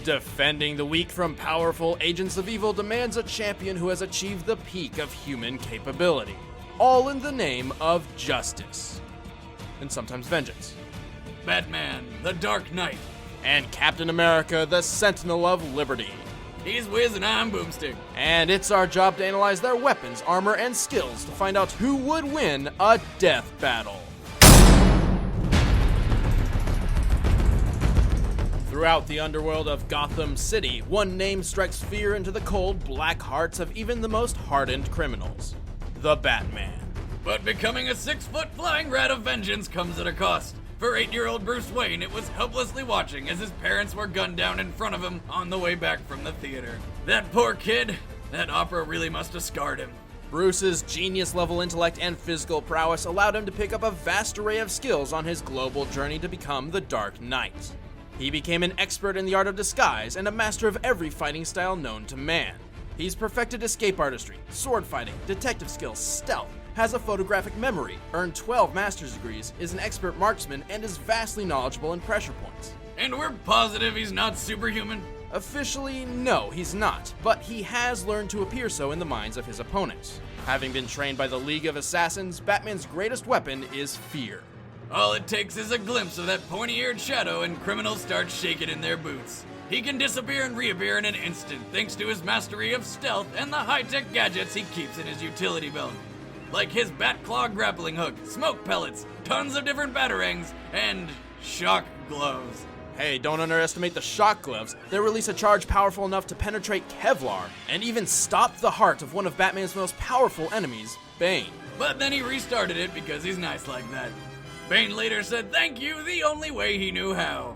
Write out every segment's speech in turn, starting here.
Defending the weak from powerful agents of evil demands a champion who has achieved the peak of human capability, all in the name of justice, and sometimes vengeance. Batman, the Dark Knight. And Captain America, the Sentinel of Liberty. He's Wiz and I'm Boomstick. And it's our job to analyze their weapons, armor, and skills to find out who would win a death battle. Throughout the underworld of Gotham City, one name strikes fear into the cold, black hearts of even the most hardened criminals: the Batman. But becoming a 6-foot flying rat of vengeance comes at a cost. For 8-year-old Bruce Wayne, it was helplessly watching as his parents were gunned down in front of him on the way back from the theater. That poor kid, that opera really must have scarred him. Bruce's genius-level intellect and physical prowess allowed him to pick up a vast array of skills on his global journey to become the Dark Knight. He became an expert in the art of disguise and a master of every fighting style known to man. He's perfected escape artistry, sword fighting, detective skills, stealth, has a photographic memory, earned 12 master's degrees, is an expert marksman, and is vastly knowledgeable in pressure points. And we're positive he's not superhuman? Officially, no, he's not, but he has learned to appear so in the minds of his opponents. Having been trained by the League of Assassins, Batman's greatest weapon is fear. All it takes is a glimpse of that pointy-eared shadow and criminals start shaking in their boots. He can disappear and reappear in an instant thanks to his mastery of stealth and the high-tech gadgets he keeps in his utility belt. Like his bat claw grappling hook, smoke pellets, tons of different batarangs, and shock gloves. Hey, don't underestimate the shock gloves. They release a charge powerful enough to penetrate Kevlar and even stop the heart of one of Batman's most powerful enemies, Bane. But then he restarted it because he's nice like that. Bane later said thank you the only way he knew how.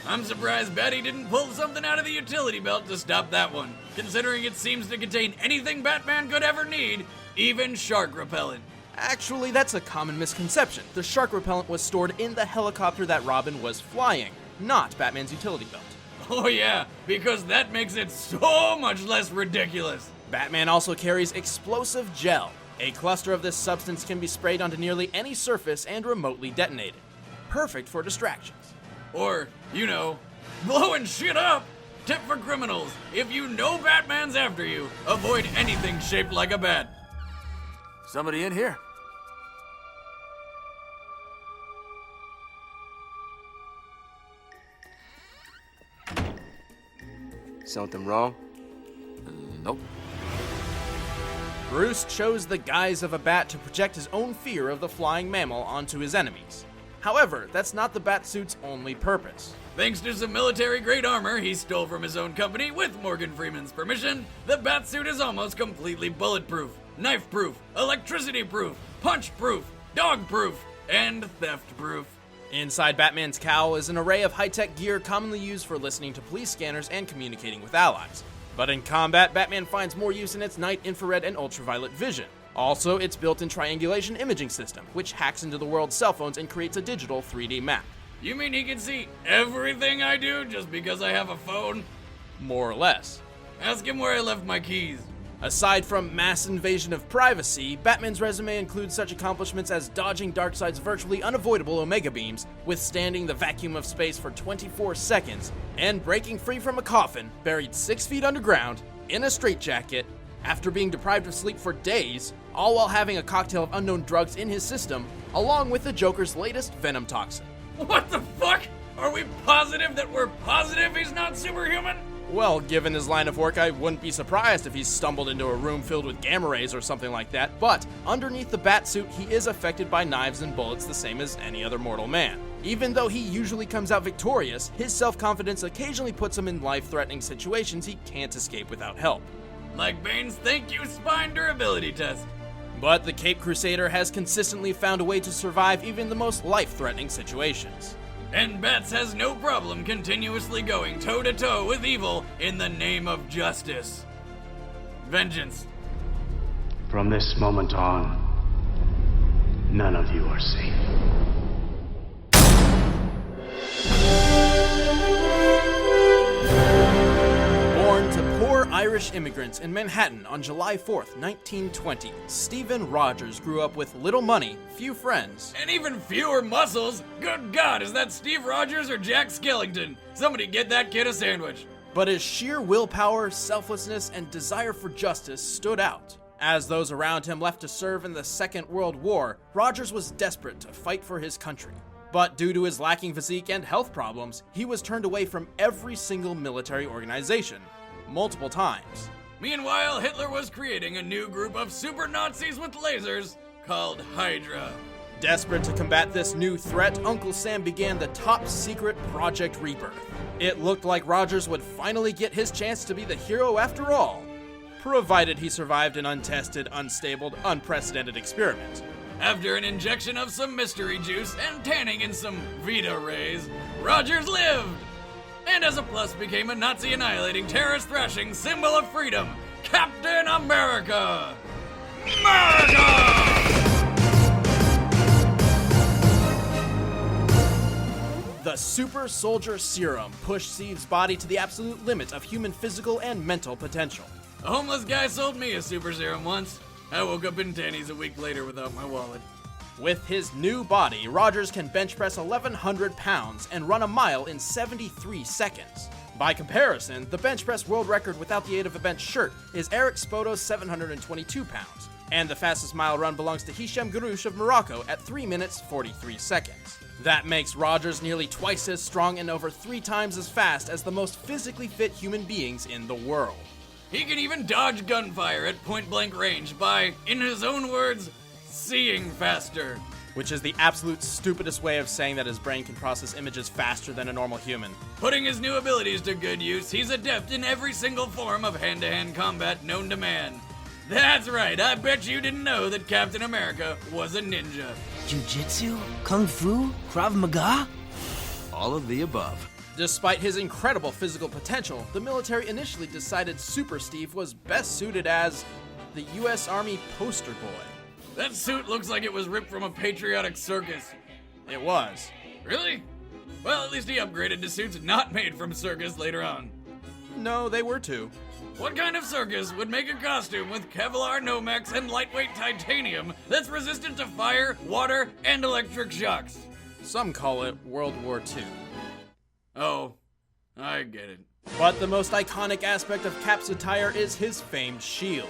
I'm surprised Batty didn't pull something out of the utility belt to stop that one, considering it seems to contain anything Batman could ever need, even shark repellent. Actually, that's a common misconception. The shark repellent was stored in the helicopter that Robin was flying, not Batman's utility belt. Oh yeah, because that makes it so much less ridiculous. Batman also carries explosive gel. A cluster of this substance can be sprayed onto nearly any surface and remotely detonated. Perfect for distractions. Or, blowing shit up. Tip for criminals, if you know Batman's after you, avoid anything shaped like a bat. Somebody in here? Something wrong? Nope. Bruce chose the guise of a bat to project his own fear of the flying mammal onto his enemies. However, that's not the Batsuit's only purpose. Thanks to some military-grade armor he stole from his own company with Morgan Freeman's permission, the Batsuit is almost completely bulletproof, knife-proof, electricity-proof, punch-proof, dog-proof, and theft-proof. Inside Batman's cowl is an array of high-tech gear commonly used for listening to police scanners and communicating with allies. But in combat, Batman finds more use in its night, infrared, and ultraviolet vision. Also, its built-in triangulation imaging system, which hacks into the world's cell phones and creates a digital 3D map. You mean he can see everything I do just because I have a phone? More or less. Ask him where I left my keys. Aside from mass invasion of privacy, Batman's resume includes such accomplishments as dodging Darkseid's virtually unavoidable Omega beams, withstanding the vacuum of space for 24 seconds, and breaking free from a coffin buried 6 feet underground in a straitjacket after being deprived of sleep for days, all while having a cocktail of unknown drugs in his system, along with the Joker's latest venom toxin. What the fuck? Are we positive that we're positive he's not superhuman? Well, given his line of work, I wouldn't be surprised if he stumbled into a room filled with gamma rays or something like that, but underneath the Batsuit, he is affected by knives and bullets the same as any other mortal man. Even though he usually comes out victorious, his self-confidence occasionally puts him in life-threatening situations he can't escape without help. Like Bane's thank you spine durability test. But the Cape Crusader has consistently found a way to survive even the most life-threatening situations. And Bats has no problem continuously going toe-to-toe with evil in the name of justice. Vengeance. From this moment on, none of you are safe. Born to poor Irish Irish immigrants in Manhattan on July 4th, 1920, Stephen Rogers grew up with little money, few friends, And even fewer muscles. Good God, is that Steve Rogers or Jack Skellington? Somebody get that kid a sandwich. but his sheer willpower, selflessness, and desire for justice stood out. As those around him left to serve in the Second World War, Rogers was desperate to fight for his country. But due to his lacking physique and health problems, he was turned away from every single military organization, multiple times. Meanwhile, Hitler was creating a new group of super Nazis with lasers called Hydra. Desperate to combat this new threat, Uncle Sam began the top secret Project Rebirth. It looked like Rogers would finally get his chance to be the hero after all, provided he survived an untested, unstable, unprecedented experiment. After an injection of some mystery juice and tanning in some Vita rays, Rogers lived! And as a plus became a Nazi annihilating, terrorist thrashing symbol of freedom, Captain America! America! The Super Soldier Serum pushed Steve's body to the absolute limit of human physical and mental potential. A homeless guy sold me a super serum once. I woke up in Tanny's a week later without my wallet. With his new body, Rogers can bench press 1,100 pounds and run a mile in 73 seconds. By comparison, the bench press world record without the aid of a bench shirt is Eric Spoto's 722 pounds, and the fastest mile run belongs to Hisham Garouche of Morocco at 3 minutes 43 seconds. That makes Rogers nearly twice as strong and over 3 times as fast as the most physically fit human beings in the world. He can even dodge gunfire at point-blank range by, in his own words, seeing faster. Which is the absolute stupidest way of saying that his brain can process images faster than a normal human. Putting his new abilities to good use, he's adept in every single form of hand-to-hand combat known to man. That's right, I bet you didn't know that Captain America was a ninja. Jiu-jitsu? Kung Fu? Krav Maga? All of the above. Despite his incredible physical potential, the military initially decided Super Steve was best suited as the US Army poster boy. That suit looks like it was ripped from a patriotic circus. It was. Really? Well, at least he upgraded to suits not made from circus later on. No, they were too. What kind of circus would make a costume with Kevlar Nomex and lightweight titanium that's resistant to fire, water, and electric shocks? Some call it World War II. Oh, I get it. But the most iconic aspect of Cap's attire is his famed shield.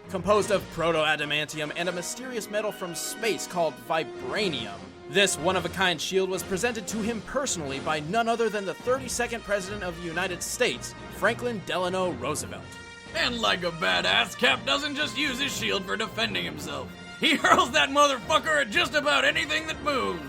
Composed of proto-adamantium and a mysterious metal from space called vibranium. This one-of-a-kind shield was presented to him personally by none other than the 32nd President of the United States, Franklin Delano Roosevelt. And like a badass, Cap doesn't just use his shield for defending himself. He hurls that motherfucker at just about anything that moves.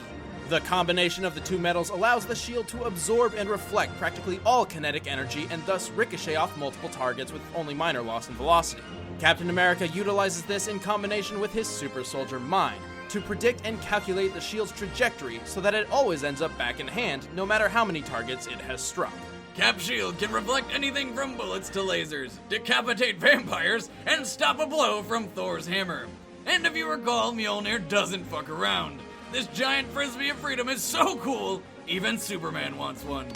The combination of the two metals allows the shield to absorb and reflect practically all kinetic energy and thus ricochet off multiple targets with only minor loss in velocity. Captain America utilizes this in combination with his super soldier mind to predict and calculate the shield's trajectory so that it always ends up back in hand no matter how many targets it has struck. Cap's shield can reflect anything from bullets to lasers, decapitate vampires, and stop a blow from Thor's hammer. And if you recall, Mjolnir doesn't fuck around. This giant frisbee of freedom is so cool, even Superman wants one.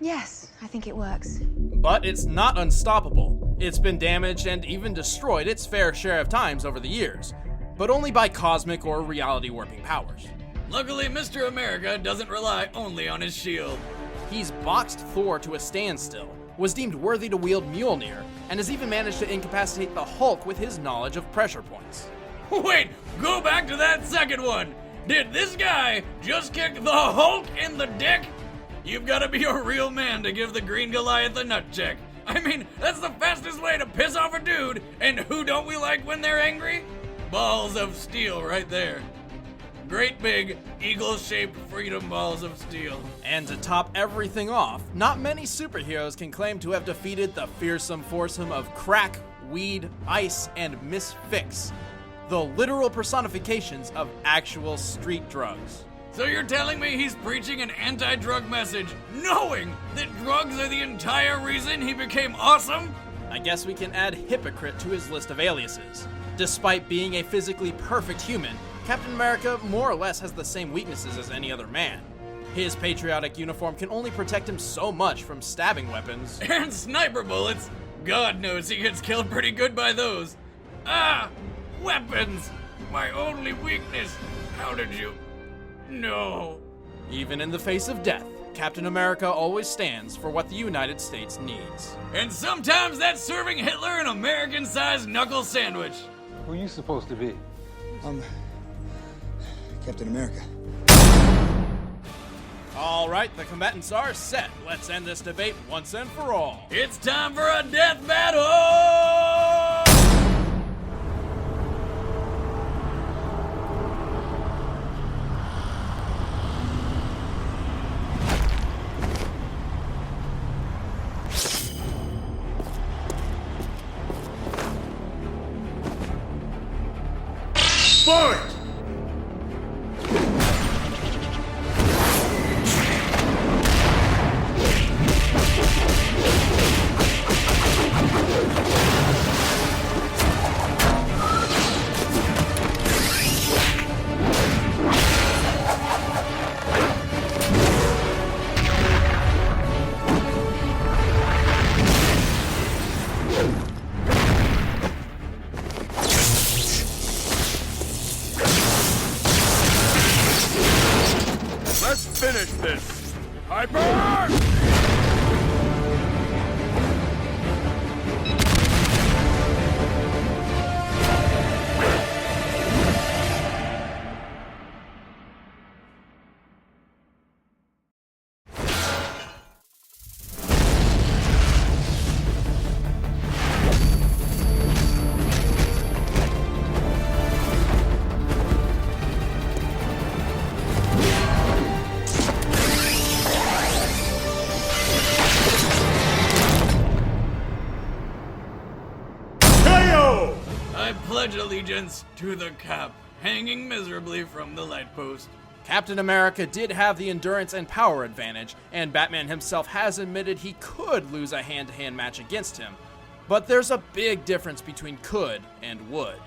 Yes, I think it works. But it's not unstoppable. It's been damaged and even destroyed its fair share of times over the years, but only by cosmic or reality warping powers. Luckily, Mr. America doesn't rely only on his shield. He's boxed Thor to a standstill, was deemed worthy to wield Mjolnir, and has even managed to incapacitate the Hulk with his knowledge of pressure points. Wait, go back to that second one. Did this guy just kick the Hulk in the dick? You've got to be a real man to give the Green Goliath a nut check. I mean, that's the fastest way to piss off a dude, and who don't we like when they're angry? Balls of steel right there. Great big, eagle-shaped freedom balls of steel. And to top everything off, not many superheroes can claim to have defeated the fearsome foursome of crack, weed, ice, and misfix, the literal personifications of actual street drugs. So you're telling me he's preaching an anti-drug message, knowing that drugs are the entire reason he became awesome? I guess we can add hypocrite to his list of aliases. Despite being a physically perfect human, Captain America more or less has the same weaknesses as any other man. His patriotic uniform can only protect him so much from stabbing weapons. And sniper bullets. God knows he gets killed pretty good by those. Ah! Weapons! My only weakness. How did you... No. Even in the face of death, Captain America always stands for what the United States needs. And sometimes that's serving Hitler an American-sized knuckle sandwich. Who are you supposed to be? Captain America. All right, the combatants are set. Let's end this debate once and for all. It's time for a death battle! Fight! Let's finish this! Hyper! I pledge allegiance to the Cap, hanging miserably from the light post. Captain America did have the endurance and power advantage, and Batman himself has admitted he could lose a hand-to-hand match against him. But there's a big difference between could and would.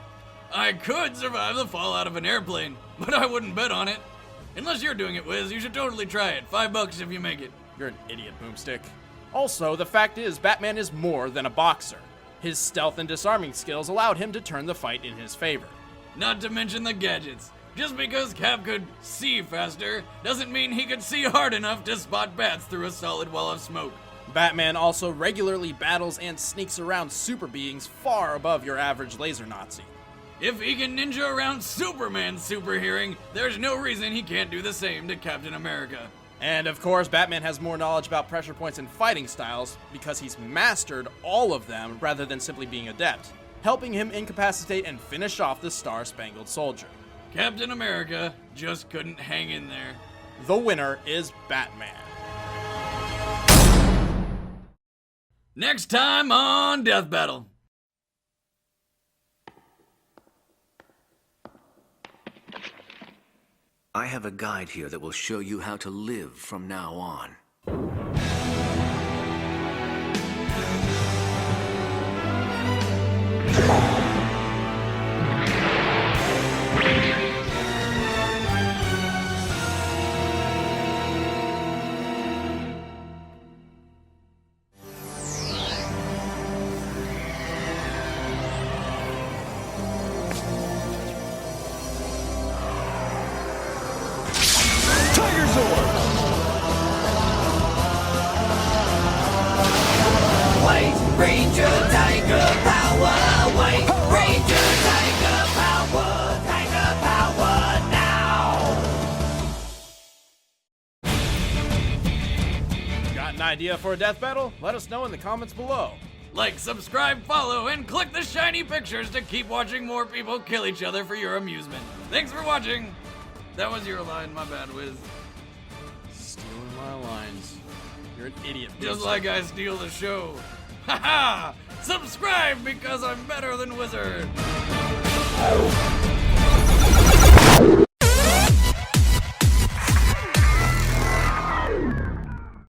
I could survive the fall out of an airplane, but I wouldn't bet on it. Unless you're doing it, Wiz, you should totally try it. $5 if you make it. You're an idiot, Boomstick. Also, the fact is, Batman is more than a boxer. His stealth and disarming skills allowed him to turn the fight in his favor. Not to mention the gadgets. Just because Cap could see faster doesn't mean he could see hard enough to spot bats through a solid wall of smoke. Batman also regularly battles and sneaks around super beings far above your average laser Nazi. If he can ninja around Superman's super hearing, there's no reason he can't do the same to Captain America. And of course, Batman has more knowledge about pressure points and fighting styles because he's mastered all of them rather than simply being adept, helping him incapacitate and finish off the Star-Spangled Soldier. Captain America just couldn't hang in there. The winner is Batman. Next time on Death Battle. I have a guide here that will show you how to live from now on. Ranger Tiger Power! White Ranger Tiger Power! Tiger Power now! Got an idea for a death battle? Let us know in the comments below. Like, subscribe, follow, and click the shiny pictures to keep watching more people kill each other for your amusement. Thanks for watching. That was your line, my bad, Wiz. Stealing my lines. You're an idiot. Just Boomstick. like I steal the show. Haha! Subscribe because I'm better than Wizard.